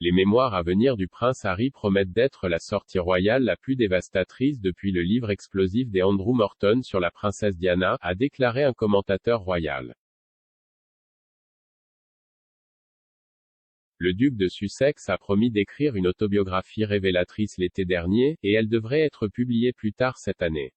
Les mémoires à venir du prince Harry promettent d'être la sortie royale la plus dévastatrice depuis le livre explosif des Andrew Morton sur la princesse Diana, a déclaré un commentateur royal. Le duc de Sussex a promis d'écrire une autobiographie révélatrice l'été dernier, et elle devrait être publiée plus tard cette année.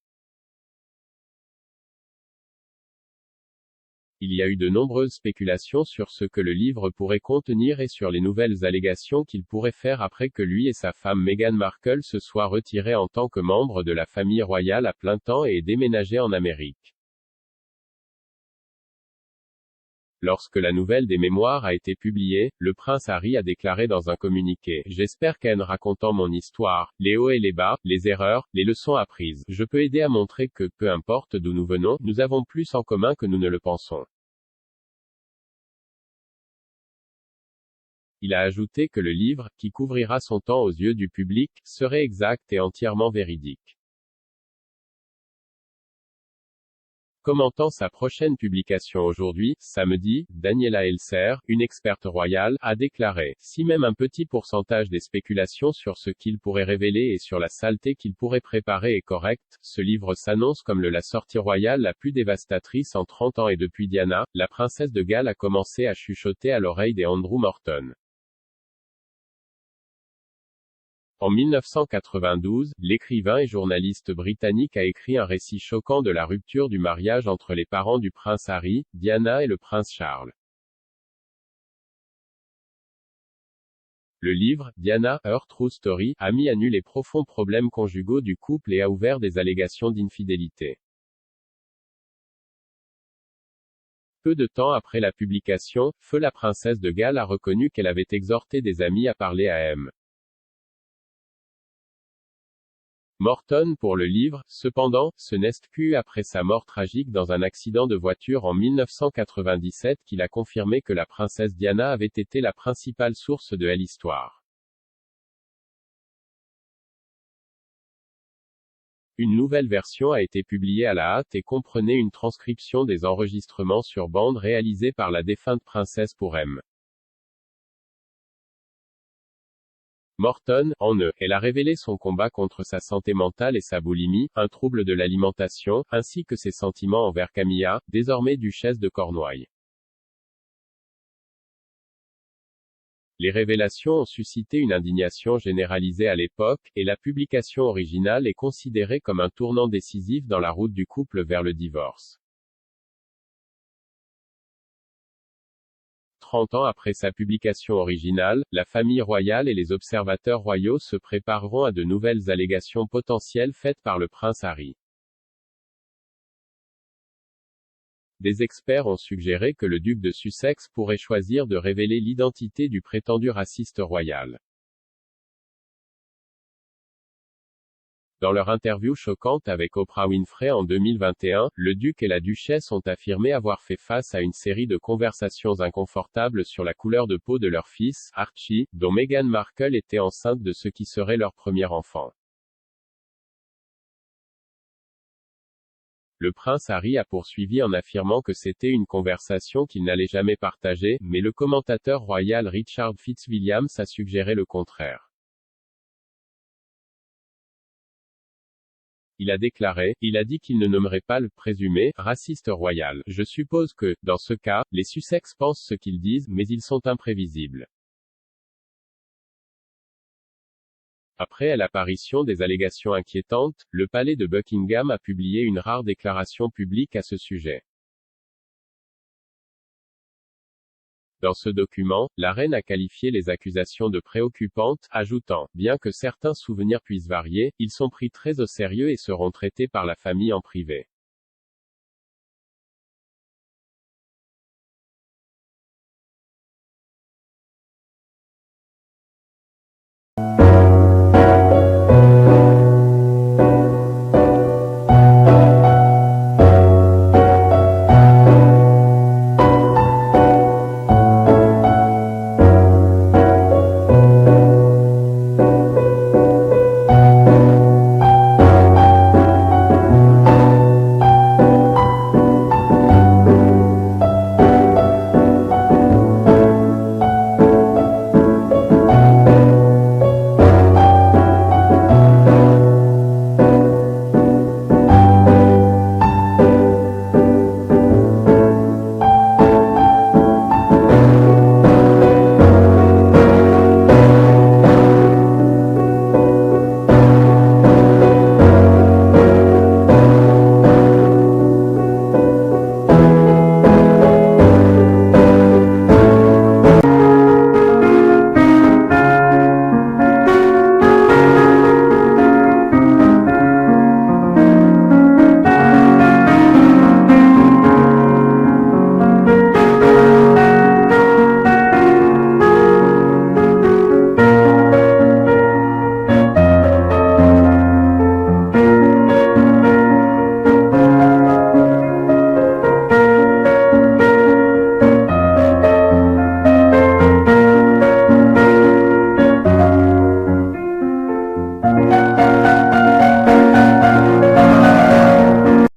Il y a eu de nombreuses spéculations sur ce que le livre pourrait contenir et sur les nouvelles allégations qu'il pourrait faire après que lui et sa femme Meghan Markle se soient retirés en tant que membres de la famille royale à plein temps et déménagés en Amérique. Lorsque la nouvelle des mémoires a été publiée, le prince Harry a déclaré dans un communiqué: « J'espère qu'en racontant mon histoire, les hauts et les bas, les erreurs, les leçons apprises, je peux aider à montrer que, peu importe d'où nous venons, nous avons plus en commun que nous ne le pensons. » Il a ajouté que le livre, qui couvrira son temps aux yeux du public, serait exact et entièrement véridique. Commentant sa prochaine publication aujourd'hui, samedi, Daniela Elser, une experte royale, a déclaré: « Si même un petit pourcentage des spéculations sur ce qu'il pourrait révéler et sur la saleté qu'il pourrait préparer est correct, ce livre s'annonce comme la sortie royale la plus dévastatrice en 30 ans. » Et depuis Diana, la princesse de Galles a commencé à chuchoter à l'oreille des Andrew Morton. En 1992, l'écrivain et journaliste britannique a écrit un récit choquant de la rupture du mariage entre les parents du prince Harry, Diana et le prince Charles. Le livre, Diana, Her True Story, a mis à nu les profonds problèmes conjugaux du couple et a ouvert des allégations d'infidélité. Peu de temps après la publication, feu la princesse de Galles a reconnu qu'elle avait exhorté des amis à parler à M. Morton pour le livre. Cependant, ce n'est que après sa mort tragique dans un accident de voiture en 1997 qu'il a confirmé que la princesse Diana avait été la principale source de l'histoire. Une nouvelle version a été publiée à la hâte et comprenait une transcription des enregistrements sur bande réalisés par la défunte princesse pour M. Morton, elle a révélé son combat contre sa santé mentale et sa boulimie, un trouble de l'alimentation, ainsi que ses sentiments envers Camilla, désormais duchesse de Cornouailles. Les révélations ont suscité une indignation généralisée à l'époque, et la publication originale est considérée comme un tournant décisif dans la route du couple vers le divorce. 30 ans après sa publication originale, la famille royale et les observateurs royaux se prépareront à de nouvelles allégations potentielles faites par le prince Harry. Des experts ont suggéré que le duc de Sussex pourrait choisir de révéler l'identité du prétendu raciste royal. Dans leur interview choquante avec Oprah Winfrey en 2021, le duc et la duchesse ont affirmé avoir fait face à une série de conversations inconfortables sur la couleur de peau de leur fils, Archie, dont Meghan Markle était enceinte de ce qui serait leur premier enfant. Le prince Harry a poursuivi en affirmant que c'était une conversation qu'il n'allait jamais partager, mais le commentateur royal Richard Fitzwilliams a suggéré le contraire. Il a déclaré: « Il a dit qu'il ne nommerait pas le présumé raciste royal. Je suppose que, dans ce cas, les Sussex pensent ce qu'ils disent, mais ils sont imprévisibles. » Après l'apparition des allégations inquiétantes, le palais de Buckingham a publié une rare déclaration publique à ce sujet. Dans ce document, la reine a qualifié les accusations de préoccupantes, ajoutant: « Bien que certains souvenirs puissent varier, ils sont pris très au sérieux et seront traités par la famille en privé. »